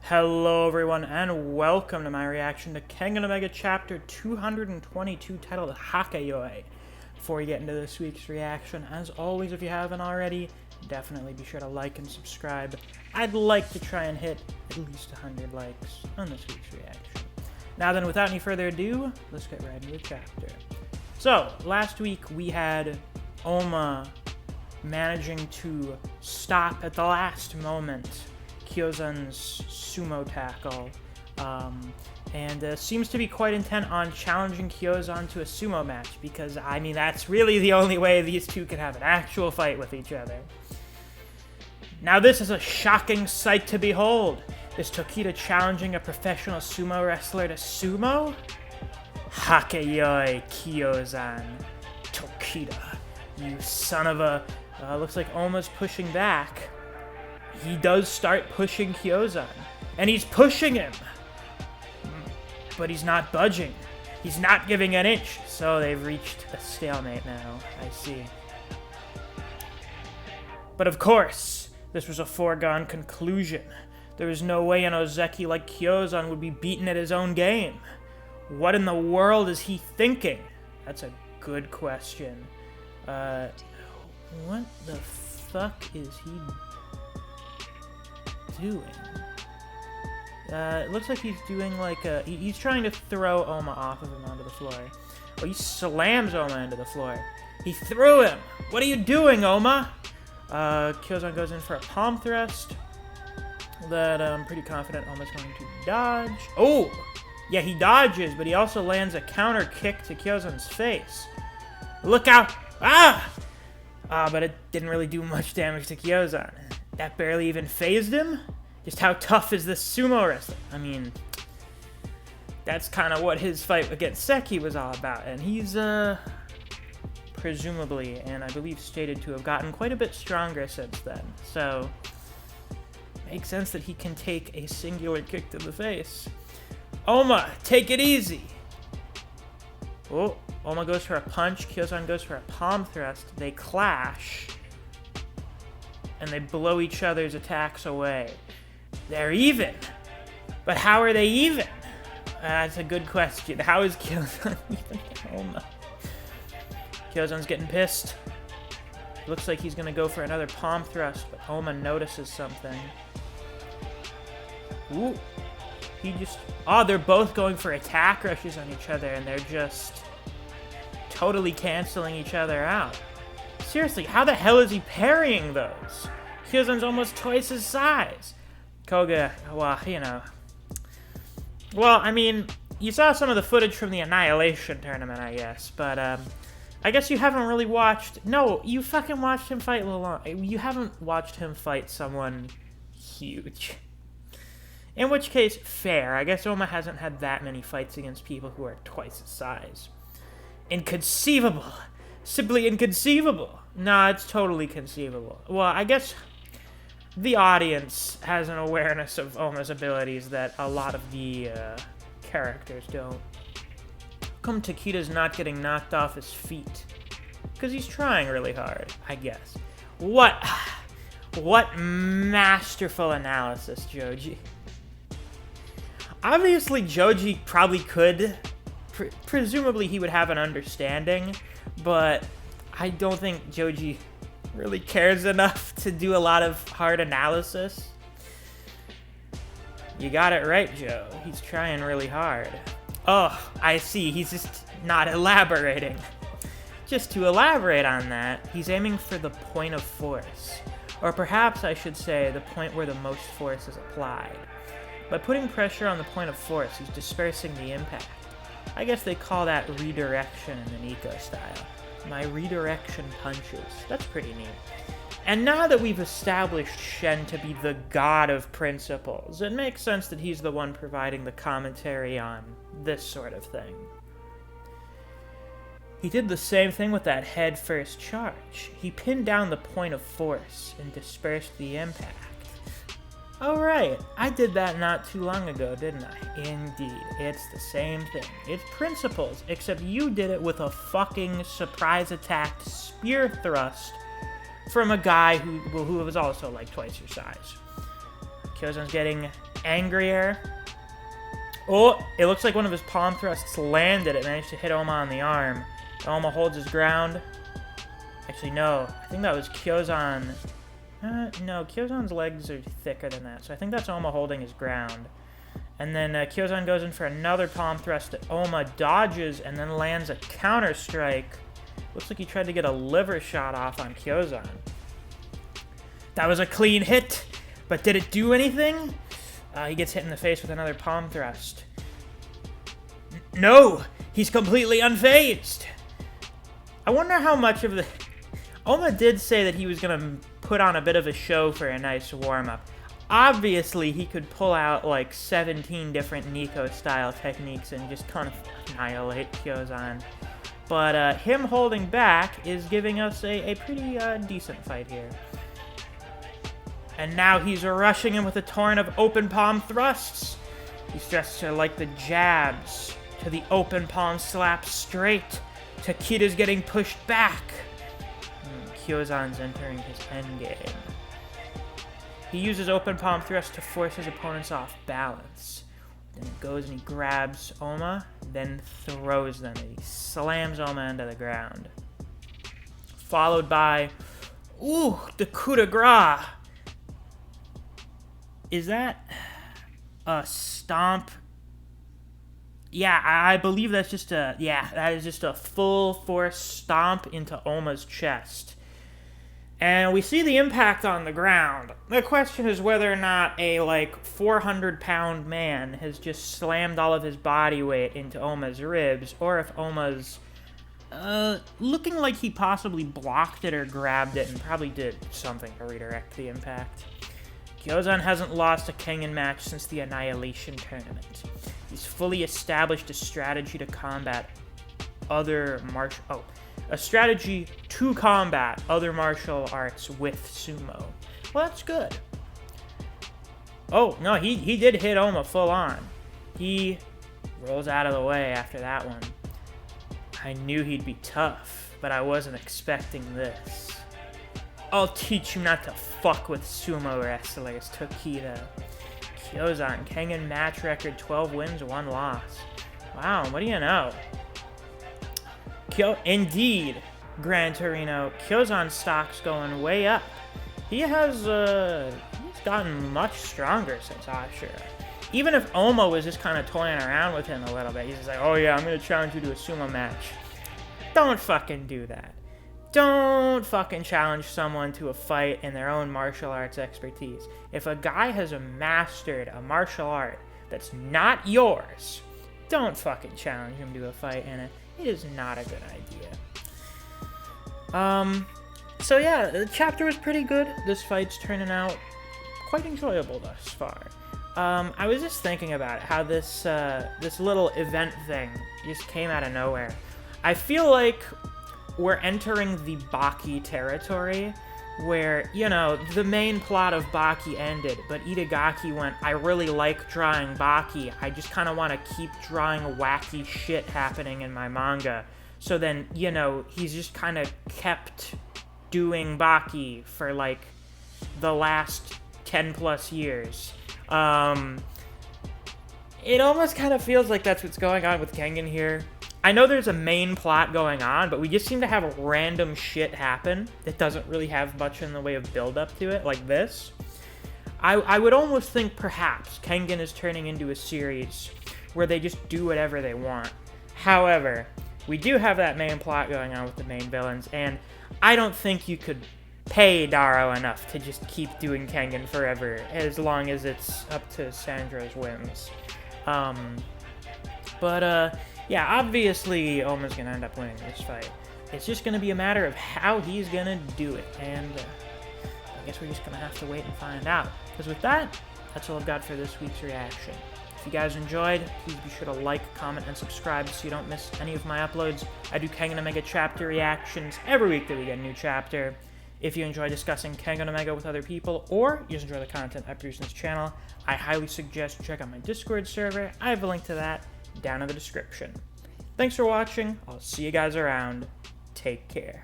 Hello everyone and welcome to my reaction to Kengan Omega Chapter 222 titled Hakayoi. Before we get into this week's reaction, as always, if you haven't already, definitely be sure to like and subscribe. I'd like to try and hit at least 100 likes on this week's reaction. Now then, without any further ado, let's get right into the chapter. So, last week we had Oma managing to stop at the last moment Kiozan's sumo tackle, and seems to be quite intent on challenging Kiozan to a sumo match, because, I mean, that's really the only way these two can have an actual fight with each other. Now this is a shocking sight to behold. Is Tokita challenging a professional sumo wrestler to sumo? Hakayoi, Kiozan. Tokita, you son of a... looks like Oma's pushing back. He does start pushing Kiozan, and he's pushing him, but he's not budging. He's not giving an inch, so they've reached a stalemate now, I see. But of course, this was a foregone conclusion. There was no way an Ozeki like Kiozan would be beaten at his own game. What in the world is he thinking? That's a good question. What the fuck is he doing? It looks like he's doing like a... He's trying to throw Oma off of him onto the floor. Oh, he slams Oma into the floor. He threw him! What are you doing, Oma? Kiozan goes in for a palm thrust that I'm pretty confident Oma's going to dodge. Oh! Yeah, he dodges, but he also lands a counter kick to Kiozan's face. Look out! Ah! But it didn't really do much damage to Kiozan. That barely even phased him? Just how tough is this sumo wrestler? I mean, that's kind of what his fight against Seki was all about, and he's, presumably, and I believe stated to have gotten quite a bit stronger since then, so makes sense that he can take a singular kick to the face. Oma, take it easy! Oh, Oma goes for a punch, Kiozan goes for a palm thrust, they clash, and they blow each other's attacks away. They're even! But how are they even? That's a good question. How is Kiozan even? Oma. Kiozan's getting pissed. Looks like he's gonna go for another palm thrust, but Oma notices something. Ooh. He just... Oh, they're both going for attack rushes on each other, and they're just totally canceling each other out. Seriously, how the hell is he parrying those? Kiozan's almost twice his size. Koga, well, you know. Well, I mean, you saw some of the footage from the Annihilation tournament, I guess, but, I guess you haven't really watched... No, you fucking watched him fight Lalong. You haven't watched him fight someone huge. In which case, fair. I guess Oma hasn't had that many fights against people who are twice his size. Inconceivable. Simply inconceivable. No, it's totally conceivable. Well, I guess the audience has an awareness of Oma's abilities that a lot of the characters don't. How come Takita's not getting knocked off his feet? Because he's trying really hard, I guess. What masterful analysis, Joji. Obviously, Joji probably could. Presumably, he would have an understanding, but I don't think Joji really cares enough to do a lot of hard analysis. You got it right, Joe. He's trying really hard. Oh, I see. He's just not elaborating. Just to elaborate on that, he's aiming for the point of force. Or perhaps I should say the point where the most force is applied. By putting pressure on the point of force, he's dispersing the impact. I guess they call that redirection in the Nico style. My redirection punches. That's pretty neat. And now that we've established Shen to be the god of principles, it makes sense that he's the one providing the commentary on this sort of thing. He did the same thing with that head-first charge. He pinned down the point of force and dispersed the impact. Oh right, I did that not too long ago, didn't I? Indeed, it's the same thing. It's principles, except you did it with a fucking surprise-attacked spear thrust from a guy who was also like twice your size. Kiozan's getting angrier. Oh, it looks like one of his palm thrusts landed. It managed to hit Oma on the arm. Oma holds his ground. Actually, no. I think that was Kiozan. No, Kiozan's legs are thicker than that, so I think that's Oma holding his ground. And then Kiozan goes in for another palm thrust that Oma dodges and then lands a counter strike. Looks like he tried to get a liver shot off on Kiozan. That was a clean hit, but did it do anything? He gets hit in the face with another palm thrust. No! He's completely unfazed! I wonder how much of the... Oma did say that he was going to put on a bit of a show for a nice warm-up. Obviously, he could pull out like 17 different Nico-style techniques and just kind of annihilate Kiozan. But him holding back is giving us a pretty decent fight here. And now he's rushing him with a torrent of open palm thrusts. These thrusts are like the jabs to the open palm slap straight. Takeda's getting pushed back. Kiozan's entering his endgame. He uses open palm thrust to force his opponents off balance. Then he goes and he grabs Oma, then throws them. And he slams Oma into the ground. Followed by, ooh, the coup de grace. Is that a stomp? Yeah, I believe that's just a, yeah, that is just a full force stomp into Oma's chest. And we see the impact on the ground. The question is whether or not a, 400-pound man has just slammed all of his body weight into Oma's ribs, or if Oma's, looking like he possibly blocked it or grabbed it and probably did something to redirect the impact. Kiozan hasn't lost a Kengan match since the Annihilation Tournament. He's fully established a strategy to combat other a strategy to combat other martial arts with sumo. Well, that's good. Oh, no, he did hit Oma full on. He rolls out of the way after that one. I knew he'd be tough, but I wasn't expecting this. I'll teach you not to fuck with sumo wrestlers, Takeda. Kiozan, Kengan match record 12 wins, 1 loss. Wow, what do you know? Indeed, Gran Torino, Kiozan's stock's going way up. He has, he's gotten much stronger since Ashura. Even if Oma was just kind of toying around with him a little bit, he's just like, oh yeah, I'm going to challenge you to a sumo match. Don't fucking do that. Don't fucking challenge someone to a fight in their own martial arts expertise. If a guy has mastered a martial art that's not yours, don't fucking challenge him to a fight in it. It is not a good idea. So yeah, the chapter was pretty good. This fight's turning out quite enjoyable thus far. I was just thinking about it, how this this little event thing just came out of nowhere. I feel like we're entering the Baki territory, where, you know, the main plot of Baki ended, but Itagaki went, I really like drawing Baki, I just kind of want to keep drawing wacky shit happening in my manga. So then, you know, he's just kind of kept doing Baki for, like, the last 10 plus years. It almost kind of feels like that's what's going on with Kengan here. I know there's a main plot going on, but we just seem to have random shit happen that doesn't really have much in the way of build-up to it, like this. I would almost think perhaps Kengan is turning into a series where they just do whatever they want. However, we do have that main plot going on with the main villains, and I don't think you could pay Daro enough to just keep doing Kengan forever, as long as it's up to Sandra's whims. Yeah, obviously Oma's going to end up winning this fight. It's just going to be a matter of how he's going to do it, and I guess we're just going to have to wait and find out. Because with that, that's all I've got for this week's reaction. If you guys enjoyed, please be sure to like, comment, and subscribe so you don't miss any of my uploads. I do Kengan Omega chapter reactions every week that we get a new chapter. If you enjoy discussing Kengan Omega with other people, or you just enjoy the content I produce on this channel, I highly suggest you check out my Discord server. I have a link to that down in the description. Thanks for watching. I'll see you guys around. Take care.